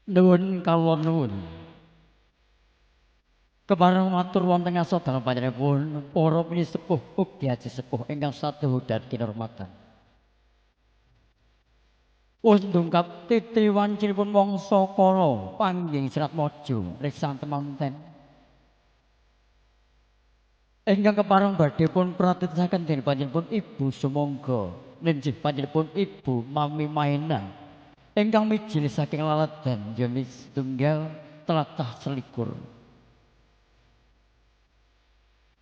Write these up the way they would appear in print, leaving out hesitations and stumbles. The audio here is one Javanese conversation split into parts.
Nuwun kawula nuwun. Kepareng matur wonten ngasa dalem panjenenganipun para pinisepuh ugi aji sepuh ingkang sadehu dan kinurmatan. Wus ndungkap titri wancinipun mangsa kala panggih Serat Maja risang temanten. Ingkang kepareng badhe pun pratitasaken dening panjenenganipun Ibu Sumangga, nenggih panjenenganipun Ibu Mami Maena. Ingkang mijil saking laladan yen setunggal tlatah selikur.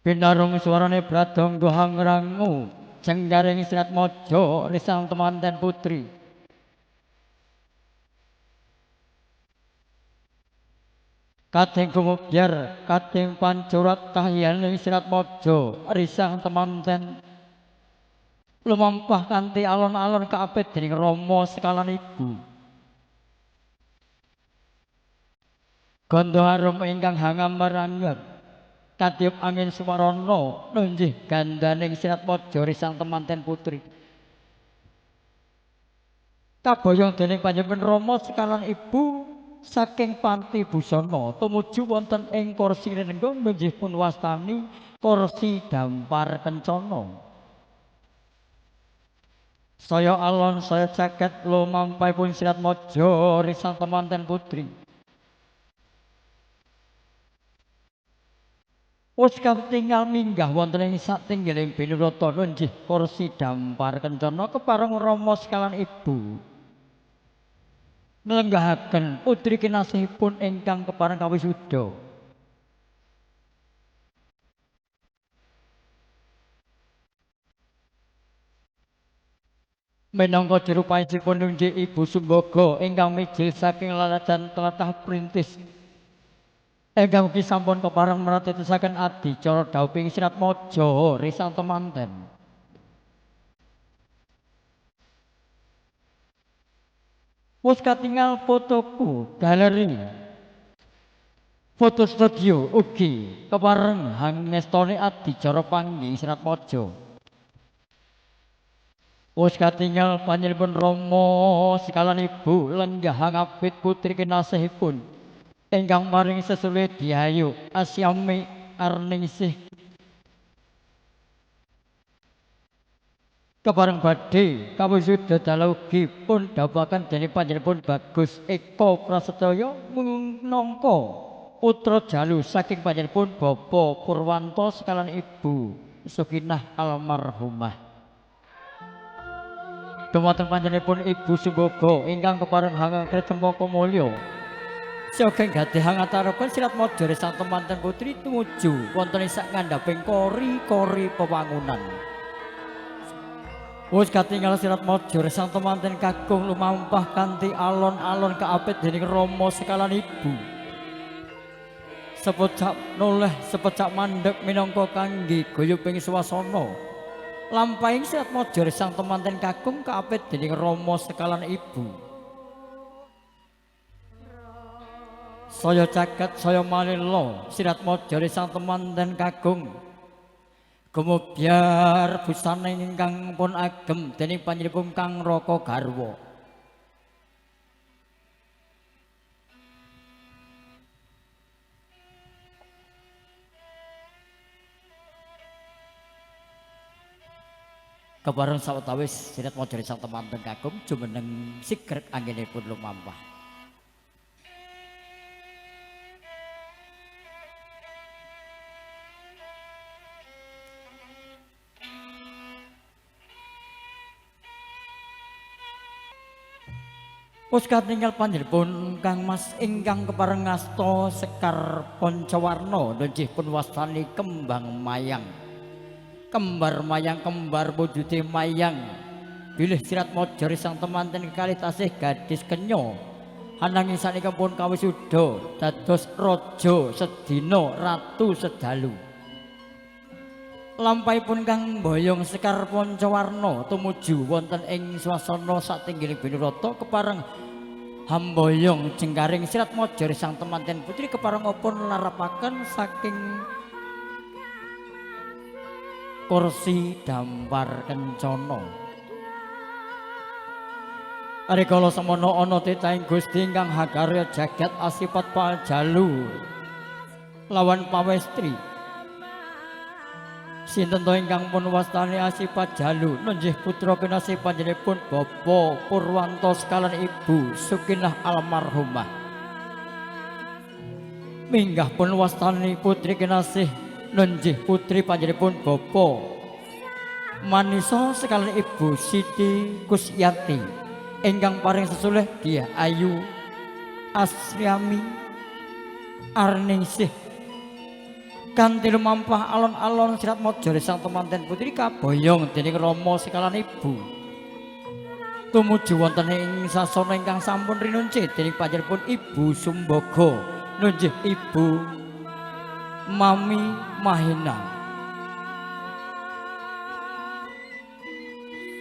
Pinarung swarane Bradangga hangrangu jenggaring Serat Maja risang temanten putri. Kading gumubyar, kading pancurat kahyaning Serat Maja risang temanten. Lumampah kanthi alon-alon kaapit dening Rama sekalan ibu. Gandha harum ingkang hangambar-anggap katiup angin sumarana nunjih gandaning Serat Maja risang temanten putri. Kaboyong dening panjenengan Rama sekalan ibu saking panti busana tumuju wonten ing kursi renengga nunjih pun wastani kursi dampar kencana. Saya alon saya caket lumampahipun Serat Maja risang temanten putri. Wus katingal minggah wonten ing satinggiling binurata nunjih kursi dampar kencana kepareng Rama sekalan ibu. Nglenggahaken putri kinasihipun ingkang kepareng kawisuda. Minangka dirupayipun nunggih Ibu Sumbaga ingkang mijil saking laladan tlatah Printis. Ingkang ugi sampun kepareng mratitasaken adicara dhawuhing Serat Maja risang temanten. Wus katingal fotoku galeri. Foto studio ugi kepareng hangestoni adicara panggih Serat Maja. Wus katingal panjenenganipun Rama sekalan ibu lenggah ngapit putri kinasihipun ingkang maring sesule diayu asyami arningsih kepareng badhe kawisuda dalu ugi pun dawuhaken dening panjenenganipun Bagus Eka Prasetya minangka putra jalu saking panjenenganipun Bapa Purwanto sekalan ibu Sukinah almarhumah. Dumateng panjenenganipun Ibu Sumbaga ingkang kepareng hangangken cempaka mulya. Saking gadhah ngatarepan Serat Maja risang temanten putri tumuju wonten ing sak ngandhaping kori-kori pewangunan. Wus katingal Serat Maja risang temanten kakung lumampah kanthi alon-alon kaapit dening Rama sekalan ibu. Sepecak noleh sepecak mandheg minangka kangge guyuping swasana. Lampahing Serat Maja risang temanten kakung kaapit dening Rama sekalan ibu. Saya caket saya malila Serat Maja risang temanten kakung. Gumubyar busana ingkang pun agem dening panjenenganipun Kang Raka Garwa. Kepareng sawetawis Serat Maja risang temanten kakung jumeneng sigrek anggenipun lumampah. Wus katingal panjenenganipun Kang Mas ingkang kepareng ngasta Sekar Pancawarna nunjih pun wastani kembang mayang. Kembar mayang kembar wujude mayang. Bilih Serat Maja risang temanten kekalih tasih gadis kenya. Ananging sanika pun kawisuda dados raja sedina ratu sedalu. Lampahipun Kang Boyong Sekar Pancawarna tumuju wonten ing swasana satinggiling binurata kepareng Hamboyong jenggaring Serat Maja risang temanten putri kepareng pun larapaken saking kursi dampar kencana. Rikala semono ana titahing Gusti ingkang hakarya jagat asipat Paljalu lawan pawestri. Sinten to ingkang pun wastani asipat Jalu nenjih putra kinasih panjenenganipun Bapa Purwanto sekalan Ibu Sukinah almarhumah. Minggah pun wastani putri kinasih nenjih putri panjenenganipun Bapa Manisa sekalan Ibu Siti Kusyati ingkang paring sesulih Dyah Ayu Asriami Arningsih kanthi lumampah alon-alon Sirat Mojore sang temanten putri kaboyong dening Rama sekalan Ibu tumuju wonten ing sasana ingkang sampun rinunci dening panjenenganipun Ibu Sumbaga nunjih Ibu Mami Mahina.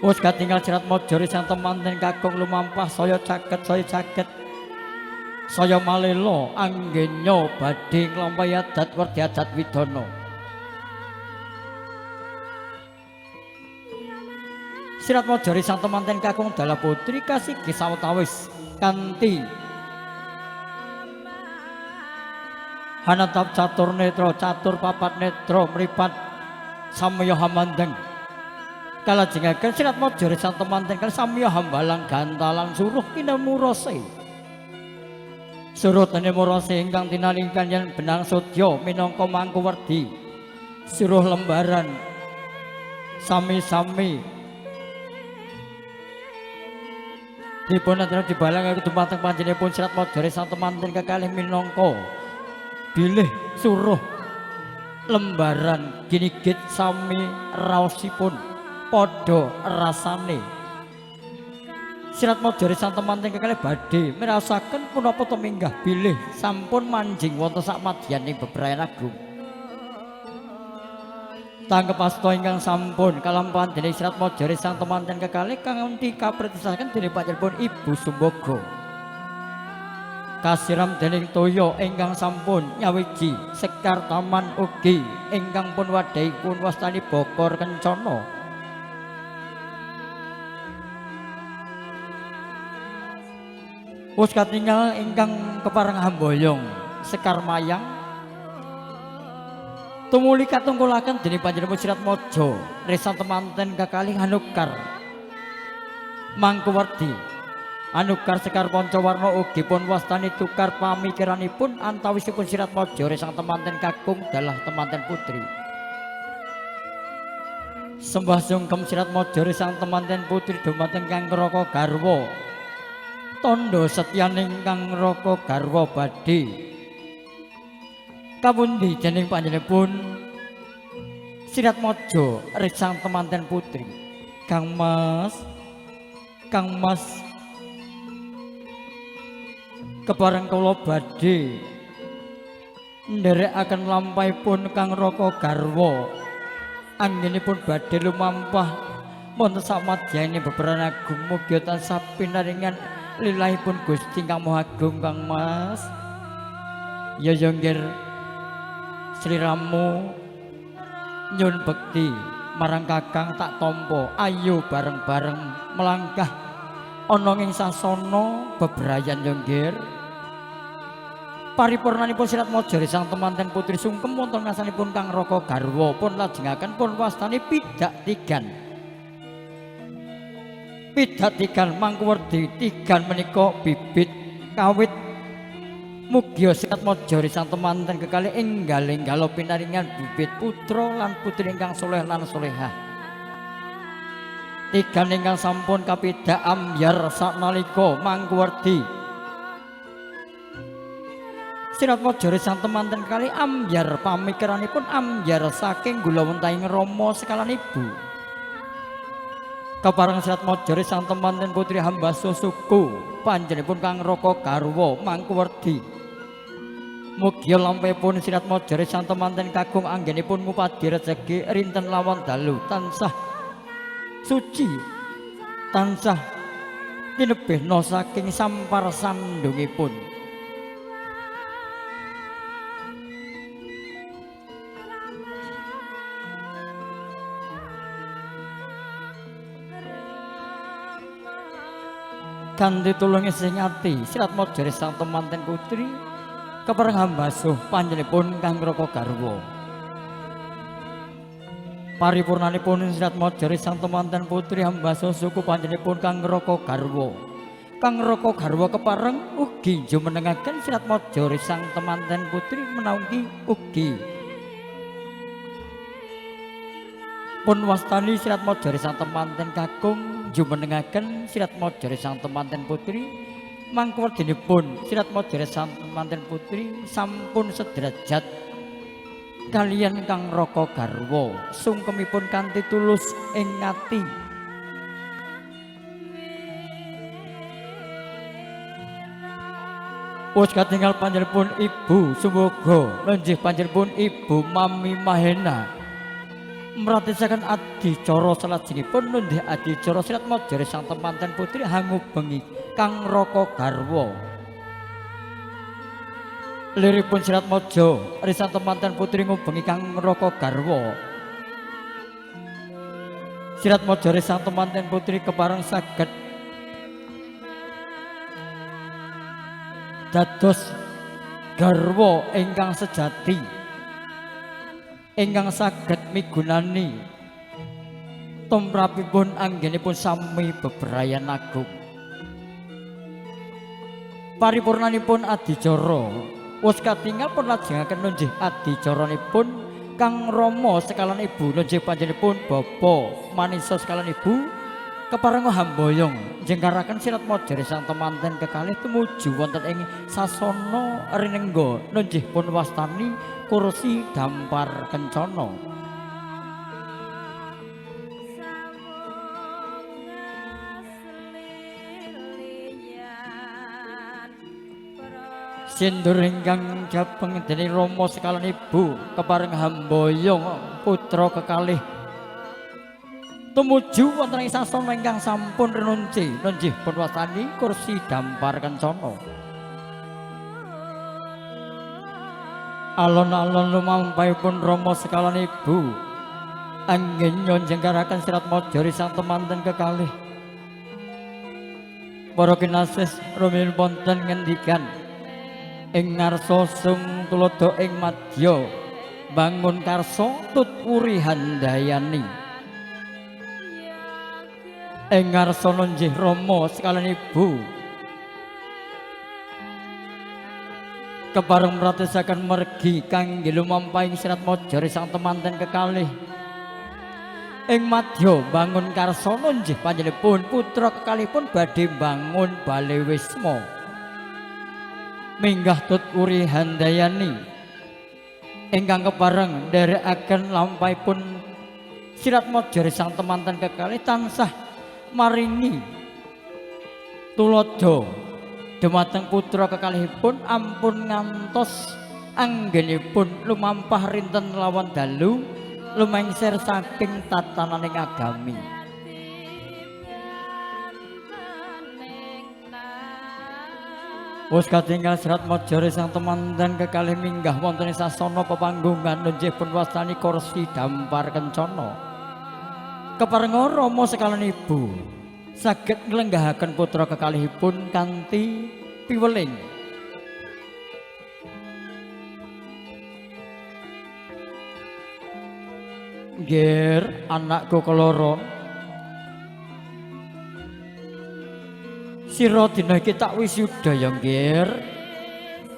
Wis katingal Sirat Mojore sang temanten kakung lumampah saya caket saya malela anggenya badhe nglampahi adat werdi adat widana. Sirat Mojore sang temanten kakung Dala Putri kasigi sawetawis kanthi hanatap catur netra catur papat netra mripat samya hamandeng. Kalajengaken Sirat Mojore sang temanten kali samya hambalang gantalan suruh kinamurase. Suruh dene murase ingkang tinalingkan yen benang sodya minangka Mangkuwerdi. Suruh lembaran sami-sami dipun antara dibalangaken dumateng panjenenganipun Sirat Mojore sang temanten kekalih minangka bilih suruh lembaran ginigit sami raosipun padha rasane. Sirat Mojore sang temanten kekalih badhe mirasaken punapa to minggah bilih sampun manjing wonten sak madyaning bebrayan agung. Tanggep asta ingkang sampun kalampahan dening Sirat Mojore sang temanten kekalih kanthi kapretisaken dening panjenenganipun Ibu Sumbaga. Kasiram dening toya ingkang sampun nyawiji Sekar Taman ugi ingkang pun wadhahi pun wastani Bokor Kencana. Wis katingal ingkang kepareng hamboyong Sekar Mayang tumuli katungkulaken dening panjenenganipun Sirat Mojore sang temanten kekalih Anukar Mangkuwerdi. Anukar Sekar Pancawarna ugi pun wastani tukar pamikiranipun antawisipun Sirat Mojore sang temanten kakung dalah temanten putri. Sembah sungkem Sirat Mojore sang temanten putri dumateng Kang Raka garwa. Tondo setyaning Kang Raka garwa badhe kapundi dening panjenenganipun Sirat Mojore sang temanten putri. Kang Mas kepareng kula badhe nderekaken lampahipun Kang Raka garwa anggenipun badhe lumampah wonten samadyaning beberan agung mugi tansah pinaringan lilahipun Gusti Kang Maha Agung. Kang Mas ya nggir sliramu nyun bekti marang Kakang tak tampa ayo bareng-bareng melangkah ana ing sasana bebrayan ya nggir. Paripurnanipun Sirat Mojore sang temanten putri sungkem wonten ngasanipun Kang Raka garwa pun lajengaken pun wastani pidak tigan Mangkuwerdi tigan menika bibit kawit mugi Sirat Mojore sang temanten kekalih enggal-enggala pinaringan bibit putra lan putri ingkang saleh lan salehah. Tigan ingkang sampun kapidak ambyar saknalika Mangkuwerdi Sirat Mojore sang temanten kekalih ambyar pamikiranipun ambyar saking gulawentahing Rama sekalan Ibu. Kepareng Sirat Mojore sang temanten putri hambasa suku panjenenganipun Kang Raka garwa Mangkuwerdi. Mugi lampahipun Sirat Mojore sang temanten kakung anggenipun ngupadi rejeki rinten lawan dalu tansah suci tansah tinebihna saking sampar sandungipun. kanthi tulunge sing ati Sirat Mojore sang temanten putri kepareng hambasuh panjenenganipun Kang Raka Garwa. Paripurnanipun Sirat Mojore sang temanten putri hambasuh suku panjenenganipun Kang Raka Garwa. Kang Raka Garwa kepareng ugi jumenengaken Sirat Mojore sang temanten putri menawi ugi pun wastani Sirat Mojore sang temanten kakung jumenengaken Sirat Mojore sang temanten putri mangkuwedinipun Sirat Mojore sang temanten putri sampun sederajat kaliyan Kang Raka Garwa sungkemipun kanthi tulus ing ati. Wis katingal panjenenganipun Ibu Sumboga lenjih panjenenganipun Ibu Mami Mahena mratisaken adicara salajengipun nundih adicara Sirat Mojore sang temanten putri hangubengi Kang Raka Garwa. Liripun Sirat Mojore sang temanten putri ngubengi Kang Raka Garwa. Sirat Mojore sang temanten putri kepareng saged dados garwa ingkang sejati ingkang saged migunani tumrapipun anggenipun sami bebrayan agung. Paripurnanipun adicara wis katingal pun lajengaken nunjih adicaranipun Kang Rama sekalan Ibu nunjih panjenenganipun Bapa Manisa sekalan Ibu kepareng hamboyong jenggaraken Sirat Mojore sang temanten kekalih tumuju wonten ing sasana rinengga nunjih pun wastani kursi dampar kencana. Sindur ingkang jabeng dening Rama sekalan Ibu kepareng hamboyong putra kekalih tumuju wonten ing sasana ingkang sampun renunci nunjih pun wastani kursi dampar kencana. Alon-alon lumampahipun Rama sekalan Ibu anggen jenggaraken Sirat Mojore sang temanten kekalih. Para kinasis rumiyin wonten ngendikan ing ngarsa sung tulodo ing madya bangun karsa tut wuri handayani. Ing ngarsana nggih Rama sekalan Ibu kepareng mratisaken mergi kangge lumampahing Sirat Mojore sang temanten kekalih. Ing madya bangun karsana nggih panjenenganipun putra kekalihipun badhe bangun Bale Wisma minggah tut wuri handayani ingkang kepareng nderekaken lampahipun Sirat Mojore sang temanten kekalih tansah maringi tulodo dhumateng putra kekalihipun ampun ngantos anggenipun lumampah rinten lawan dalu lumengser saking tatananing agami. Wis katingal Sirat Mojore sang temanten kekalih minggah wonten ing sasana pepanggungan nunjih pun wastani kursi dampar kencana. Kepareng Rama sekalan Ibu saged nglenggahaken putra kekalihipun kanthi piweling. Nggih, anakku keloro. Sira dina iki tak wisuda ya, Nggih.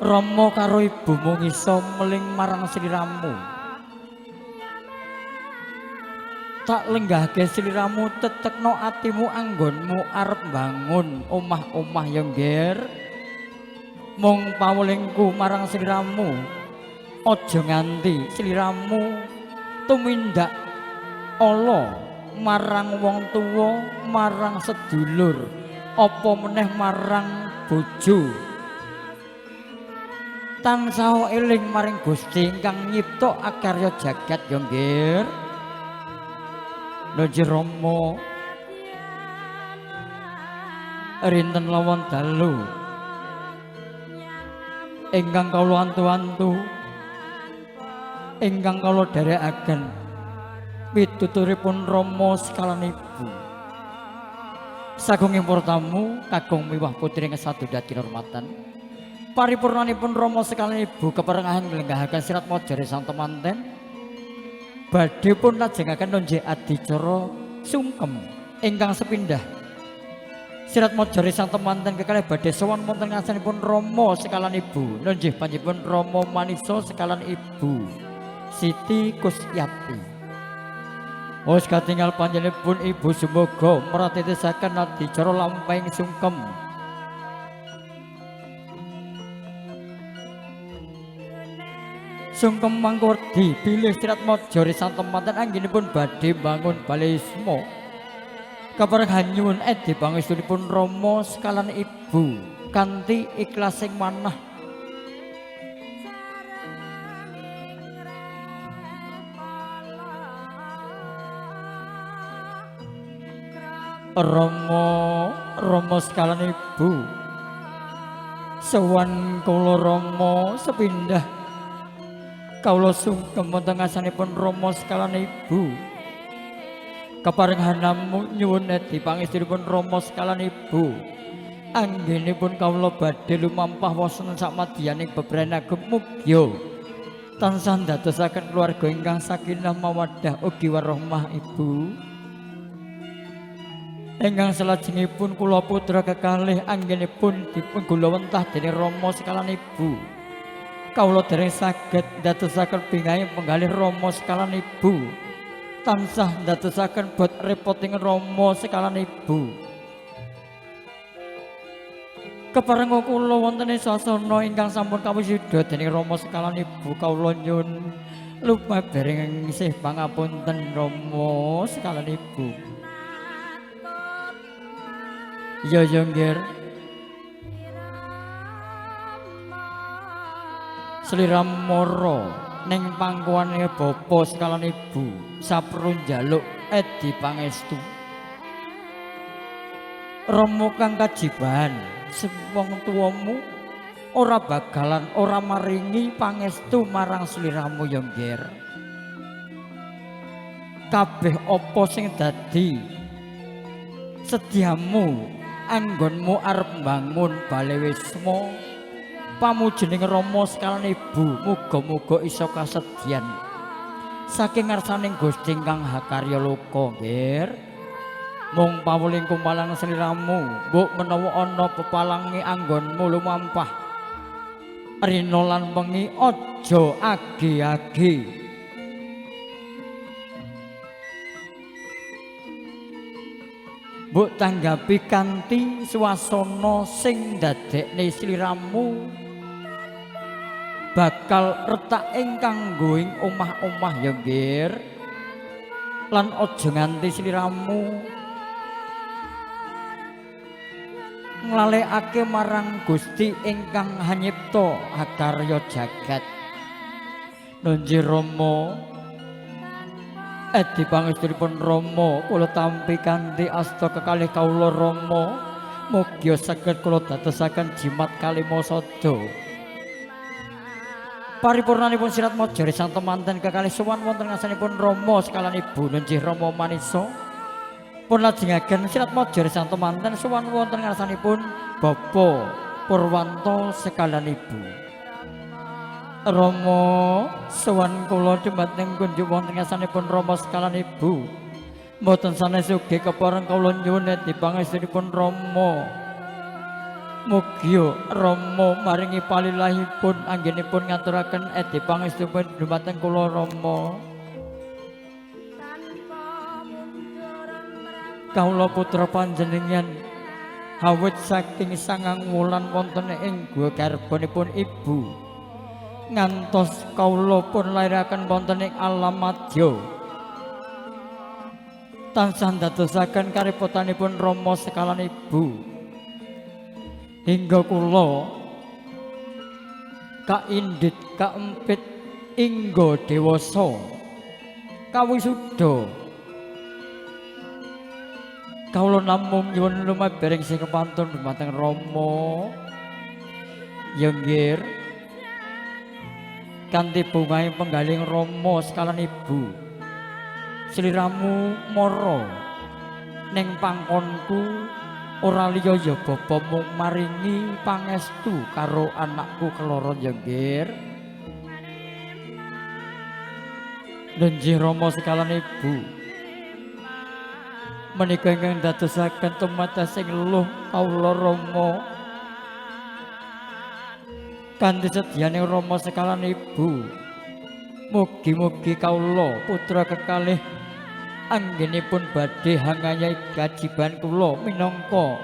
Rama karo ibumu ngisa meling marang sliramu. Tak lenggahke sliramu tetekno atimu anggonmu arep bangun omah-omah ya, Nggih. Mung pawelingku marang sliramu aja nganti sliramu tumindak ala marang wong tuwa, marang sedulur, apa meneh marang bojo. Tansah eling maring Gusti ingkang nyipta akarya jagat ya, Nggih. Nunjih Rama rinten lawan dalu ingkang kula antu-antu ingkang kula dherekaken pituturipun Rama sekalan Ibu Sagunging para tamu kagung miwah putri ingkang sadaya kinurmatan. Paripurnanipun Rama sekalian Ibu keperengahan nglenggahaken sirat mojore sang temanten. Badhe pun lajengaken nonjih adicara sungkem ingkang sepindah. Sirat mojore sang temanten kekalih badhe sowan wonten ngasanipun Rama sekalian Ibu. Nonjih panjenenganipun Rama Manisa sekalian Ibu Siti Kusyati. Wis katingal panjenenganipun Ibu sumuga mratitesaken adicara lampahing sungkem. Sungkem mangkur dipilih sirat mojore sang temanten anggenipun badhe bangun balisma. Kaparengan nyuwun edi pangestunipun Rama sekalian Ibu kanthi ikhlas sing manah. Rama sekalian Ibu, sowan kula Rama sepindah kawula sungkem wonten ngasanipun Rama sekalian Ibu. Kaparengan namung nyuwun edi pangestunipun Rama sekalian Ibu. Anggenipun kawula badhe lumampah wonten samadyaning bebrayan ageng mugya tansah ndadosaken keluarga ingkang sakinah mawaddah ugi warahmah Ibu. Ingkang salajengipun kula putra kekalih anggenipun dipun gulawentah dening Rama sekalian Ibu. Kawula dereng saged ndadosaken bingahing penggalih Rama sekalian Ibu. Tansah ndadosaken bot repoting Rama sekalian Ibu. Keparenga kula wonten ing sasana ingkang sampun kawisuda dening Rama sekalian Ibu, kawula nyuwun lumabareng isih pangapunten Rama sekalian Ibu. Ya nggih. Sliramara ning pangkuane bapa sekalian Ibu saperlu njaluk edi pangestu. Rama kang kajiban wong tuamu ora bakalan ora maringi pangestu marang sliramu ya nggih. Kabeh apa sing dadi sediamu anggonmu arep mbangun balewisma pamujening Rama sekalian Ibu, muga-muga isa kasedhian saking ngarsaning Gusti ingkang hakarya loka nggih. Mung pawuling kumalang sliramu mbok menawa ana pepalangi anggonmu lumampah rina lan wengi aja age-age. Mbok tanggapi kanthi swasana sing ndadekne sliramu bakal retak ing kanggoing omah-omah ya nggih. Lan aja nganti sliramu nglalekake marang Gusti ingkang hanyipta hakarya jagat. Nunjih Rama edi pangestunipun Rama kula tampi kanthi asta kekalih kawula Rama mugia saged kula dadosaken jimat kalima sada. Paripurnanipun sirat mojore sang temanten kekalih sowan wonten ngasanipun Rama sekalian Ibu nunjih Rama Manisa. Pun lajengaken sirat mojore sang temanten sowan wonten ngasanipun Bapa Purwanto sekalian Ibu. Rama sowan kula dhumateng kunjuk wonten ngasanipun Rama sekalian Ibu. Mboten sanes ugi kepareng kawula nyuwun edi pangestunipun Rama. Mugia Rama maringi palilahipun anggenipun ngaturaken edi pangestunipun dhumateng kula Rama. Kawula putra panjenengan awit saking 9 wulan wonten ing guwa garbanipun Ibu. Ngantos kawula pun lairaken wonten ing alam madya. Tansah ndadosaken karipotanipun Rama sekalian Ibu. Hingga kula kaindit kaempit ingga dewasa kawisuda. Kawula namung nyuwun lumabareng sing kepantun dhumateng Rama. Ya nggih. Kanthi bungahing penggaling Rama sekalian Ibu. Sliramu mara ning pangkonku ora liya ya bapa mung maringi pangestu karo anakku keloro ya nggih. Nenjih Rama sekalan ibu menika ingkang dadosaken tumatas sing luh kawula Rama kanthi sedyaning Rama sekalan ibu mugi-mugi kawula putra kekalih anggenipun badhe hangayahi kajiban kula minangka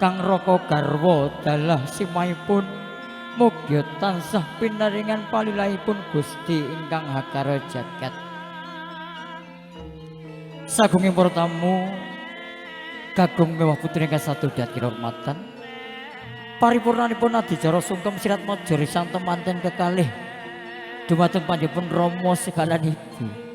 kang raka garwa dalah simaipun mugi tansah pinaringan palilahipun Gusti ingkang hakara jagat. Sagunging para tamu kagum mewah putri ingkang sadaya kinurmatan paripurnanipun adicara sungkem sirat maja risang temanten kekalih dumateng panjenenganipun Rama sekalan ibu.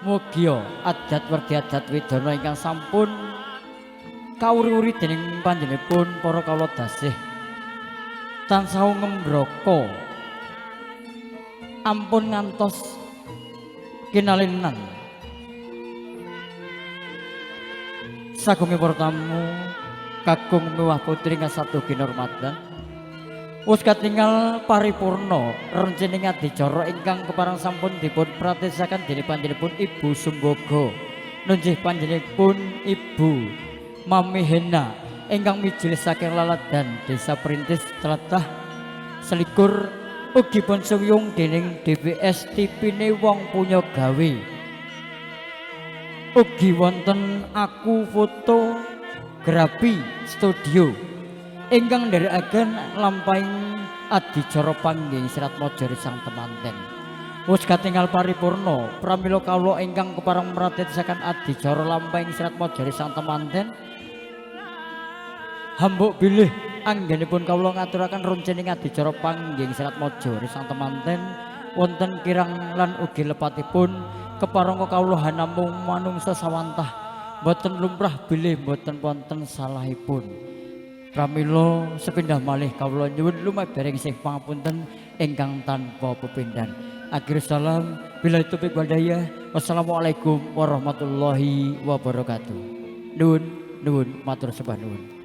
Mugia adat werdi adat widana ingkang sampun kawuri-uri dening panjenenganipun para kawula dasih tansah ngembraka ampun ngantos kinalinan sagunge para tamu kakung miwah putri ingkang satu kinurmatan wis katingal paripurna rencining adicara ingkang kepareng sampun dipun pratisaken dening panjenenganipun Ibu Sumboga nunjih panjenenganipun Ibu Mami Hena ingkang mijil saking laladan Desa Perintis tlatah selikur ugi pun suyung dening DPS tipine wong punya gawe ugi wonten Aku Foto Grafi Studio ingkang nderekaken lampahing adicara panggih Serat Maja Risang Temanten wis katingal paripurna pramila kawula ingkang kepareng mratitaken adicara lampahing Serat Maja Risang Temanten hambuk bilih anggenipun kawula ngaturaken runcening adicara panggih Serat Maja Risang Temanten wonten kirang lan ugi lepatipun kepareng kawula namung manungsa sawantah boten lumrah bilih boten wonten salahipun pramila sepindah malih kawula nyuwun lumabareng sih pangapunten ingkang tanpa pepindhan. Akhir salam billahi taufiq wal hidayah. Wassalamualaikum warahmatullahi wabarakatuh. Nuwun matur sembah nuwun.